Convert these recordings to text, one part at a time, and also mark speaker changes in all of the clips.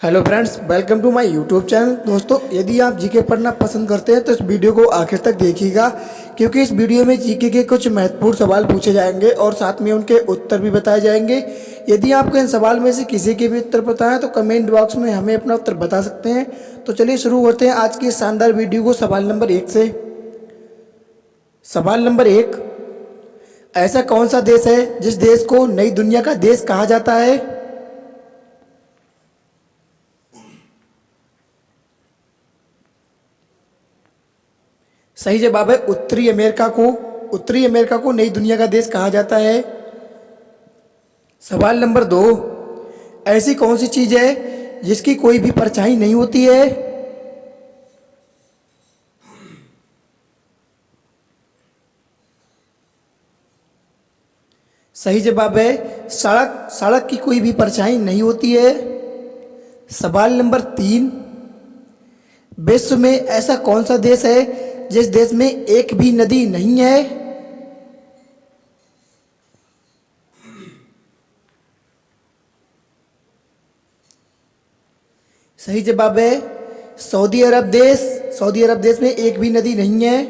Speaker 1: Hello friends, welcome to my YouTube channel. दोस्तों, यदि आप जीके पढ़ना पसंद करते हैं तो इस वीडियो को आखिर तक देखिएगा, क्योंकि इस वीडियो में जीके के कुछ महत्वपूर्ण सवाल पूछे जाएंगे और साथ में उनके उत्तर भी बताए जाएंगे। यदि आपको इन सवाल में से किसी के भी उत्तर पता है तो कमेंट बॉक्स में हमें अपना उत्तर बता सकते हैं। तो चलिए शुरू करते हैं आज की इस शानदार वीडियो को सवाल नंबर 1 से। सवाल नंबर 1, ऐसा कौन सा देश है जिस देश को नई दुनिया का देश कहा जाता है? सही जवाब है उत्तरी अमेरिका को नई दुनिया का देश कहा जाता है। सवाल नंबर 2, ऐसी कौन सी चीज है जिसकी कोई भी परछाई नहीं होती है? सही जवाब है सड़क। सड़क की कोई भी परछाई नहीं होती है। सवाल नंबर 3, विश्व में ऐसा कौन सा देश है जिस देश में एक भी नदी नहीं है? सही जवाब है सऊदी अरब देश। सऊदी अरब देश में एक भी नदी नहीं है।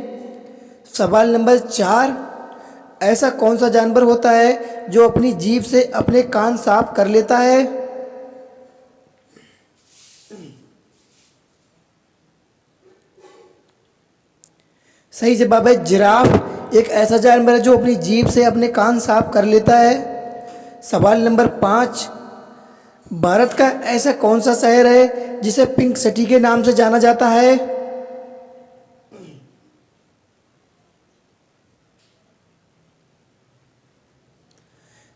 Speaker 1: सवाल नंबर 4, ऐसा कौन सा जानवर होता है जो अपनी जीभ से अपने कान साफ कर लेता है? सही जवाब है जिराफ। एक ऐसा जानवर है जो अपनी जीभ से अपने कान साफ कर लेता है। सवाल नंबर 5, भारत का ऐसा कौन सा शहर है जिसे पिंक सिटी के नाम से जाना जाता है?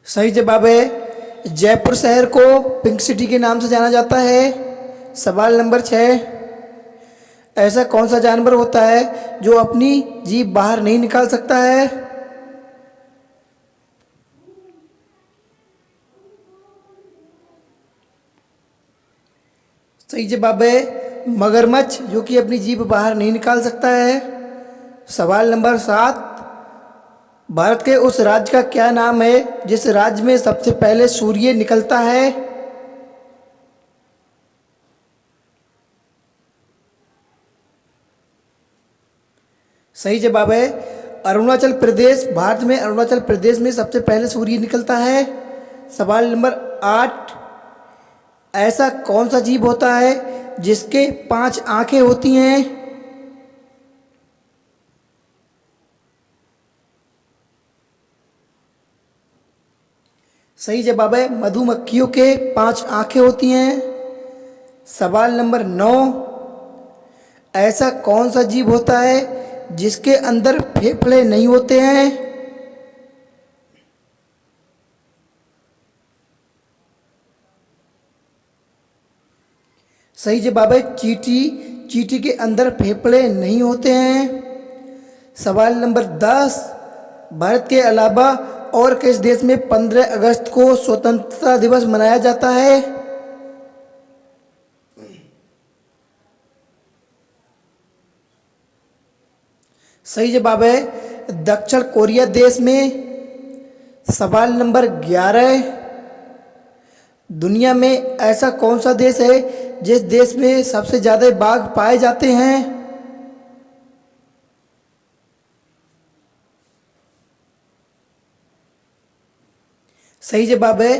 Speaker 1: सही जवाब है जयपुर शहर को पिंक सिटी के नाम से जाना जाता है। सवाल नंबर 6, ऐसा कौन सा जानवर होता है जो अपनी जीभ बाहर नहीं निकाल सकता है? सही जवाब है मगरमच्छ, जो कि अपनी जीभ बाहर नहीं निकाल सकता है। सवाल नंबर 7, भारत के उस राज्य का क्या नाम है जिस राज्य में सबसे पहले सूर्य निकलता है? सही जवाब है अरुणाचल प्रदेश। भारत में अरुणाचल प्रदेश में सबसे पहले सूर्य निकलता है। सवाल नंबर 8, ऐसा कौन सा जीव होता है जिसके 5 आंखें होती हैं? सही जवाब है मधुमक्खियों के 5 आंखें होती हैं। सवाल नंबर 9, ऐसा कौन सा जीव होता है जिसके अंदर फेफड़े नहीं होते हैं? सही जवाब है चींटी। चींटी के अंदर फेफड़े नहीं होते हैं। सवाल नंबर 10, भारत के अलावा और किस देश में 15 अगस्त को स्वतंत्रता दिवस मनाया जाता है? सही जवाब है दक्षिण कोरिया देश में। सवाल नंबर 11, दुनिया में ऐसा कौन सा देश है जिस देश में सबसे ज़्यादा बाघ पाए जाते हैं? सही जवाब है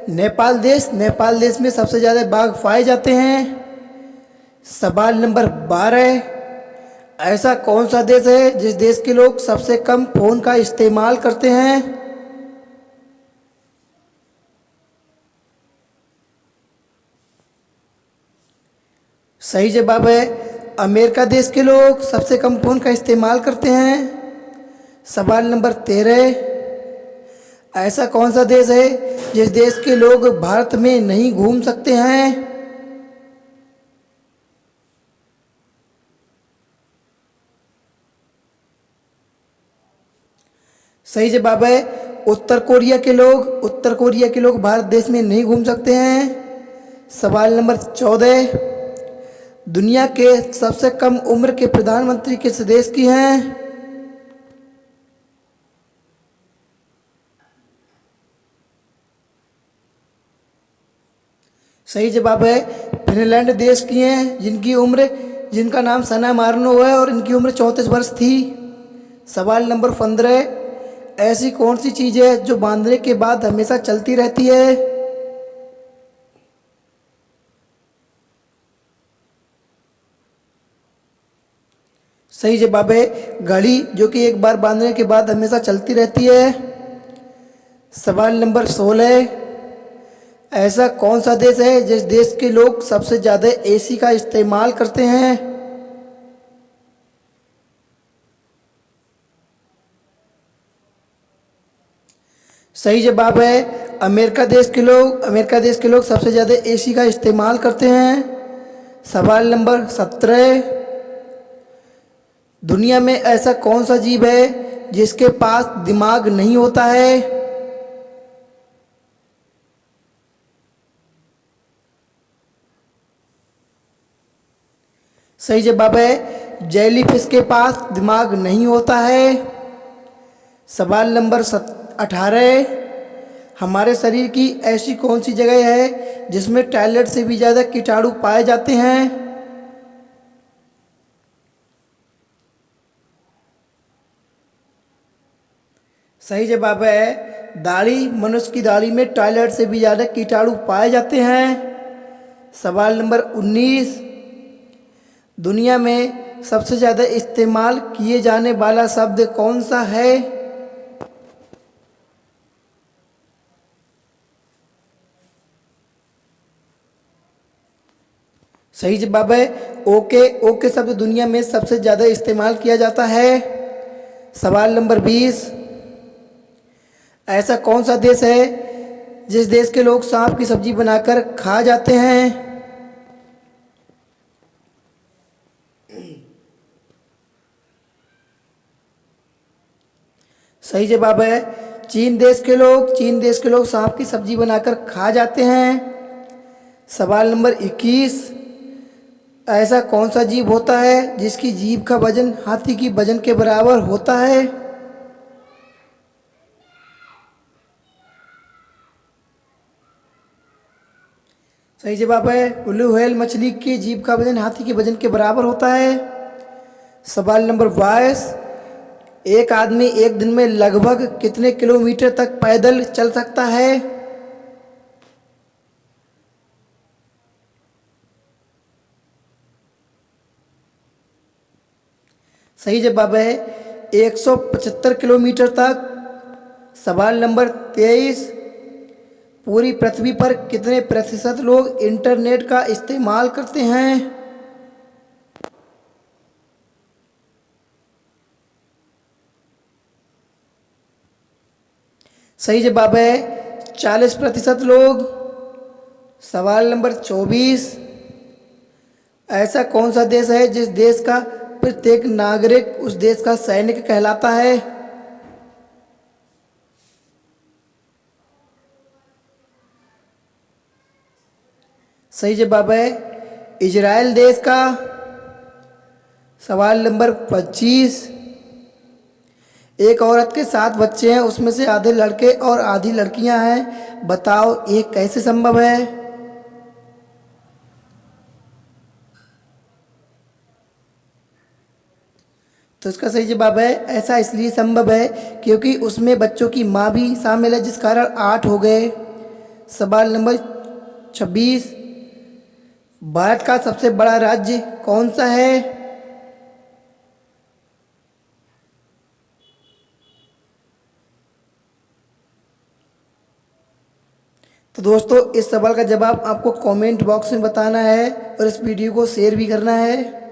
Speaker 1: नेपाल देश। नेपाल देश में सबसे ज़्यादा बाघ पाए जाते हैं। सवाल नंबर 12, ऐसा कौन सा देश है जिस देश के लोग सबसे कम फोन का इस्तेमाल करते हैं? सही जवाब है अमेरिका देश के लोग सबसे कम फोन का इस्तेमाल करते हैं। सवाल नंबर 13, ऐसा कौन सा देश है जिस देश के लोग भारत में नहीं घूम सकते हैं? सही जवाब है उत्तर कोरिया के लोग। उत्तर कोरिया के लोग भारत देश में नहीं घूम सकते हैं। सवाल नंबर 14, दुनिया के सबसे कम उम्र के प्रधानमंत्री किस देश की हैं? सही जवाब है फिनलैंड देश की हैं जिनका नाम सना मारिनो है और इनकी उम्र 34 वर्ष थी। सवाल नंबर 15, ऐसी कौन सी चीज़ है जो बांधने के बाद हमेशा चलती रहती है? सही जवाब है घड़ी, जो कि एक बार बांधने के बाद हमेशा चलती रहती है। सवाल नंबर 16, ऐसा कौन सा देश है जिस देश के लोग सबसे ज़्यादा एसी का इस्तेमाल करते हैं? सही जवाब है अमेरिका देश के लोग सबसे ज़्यादा एसी का इस्तेमाल करते हैं। सवाल नंबर 17, दुनिया में ऐसा कौन सा जीव है जिसके पास दिमाग नहीं होता है? सही जवाब है जेलीफिश के पास दिमाग नहीं होता है। सवाल नंबर 18, हमारे शरीर की ऐसी कौन सी जगह है जिसमें टॉयलेट से भी ज़्यादा कीटाणु पाए जाते हैं? सही जवाब है दाढ़ी। मनुष्य की दाढ़ी में टॉयलेट से भी ज़्यादा कीटाणु पाए जाते हैं। सवाल नंबर 19, दुनिया में सबसे ज़्यादा इस्तेमाल किए जाने वाला शब्द कौन सा है? सही जवाब है ओके। ओके शब्द दुनिया में सबसे ज़्यादा इस्तेमाल किया जाता है। सवाल नंबर 20, ऐसा कौन सा देश है जिस देश के लोग सांप की सब्जी बनाकर खा जाते हैं? सही जवाब है चीन देश के लोग सांप की सब्जी बनाकर खा जाते हैं। सवाल नंबर 21, ऐसा कौन सा जीव होता है जिसकी जीभ का वजन हाथी की वजन के बराबर होता है? सही जवाब है ब्लू व्हेल मछली की जीभ का वजन हाथी के वजन के बराबर होता है। सवाल नंबर 22, एक आदमी एक दिन में लगभग कितने किलोमीटर तक पैदल चल सकता है? सही जवाब है 175 किलोमीटर तक। सवाल नंबर 23, पूरी पृथ्वी पर कितने प्रतिशत लोग इंटरनेट का इस्तेमाल करते हैं? सही जवाब है 40% लोग। सवाल नंबर 24, ऐसा कौन सा देश है जिस देश का प्रत्येक नागरिक उस देश का सैनिक कहलाता है? सही जवाब है इजराइल देश का। सवाल नंबर 25, एक औरत के 7 बच्चे हैं, उसमें से आधे लड़के और आधी लड़कियां हैं, बताओ ये कैसे संभव है? तो इसका सही जवाब है ऐसा इसलिए संभव है क्योंकि उसमें बच्चों की माँ भी शामिल है, जिस कारण 8 हो गए। सवाल नंबर 26, भारत का सबसे बड़ा राज्य कौन सा है? तो दोस्तों इस सवाल का जवाब आपको कमेंट बॉक्स में बताना है और इस वीडियो को शेयर भी करना है।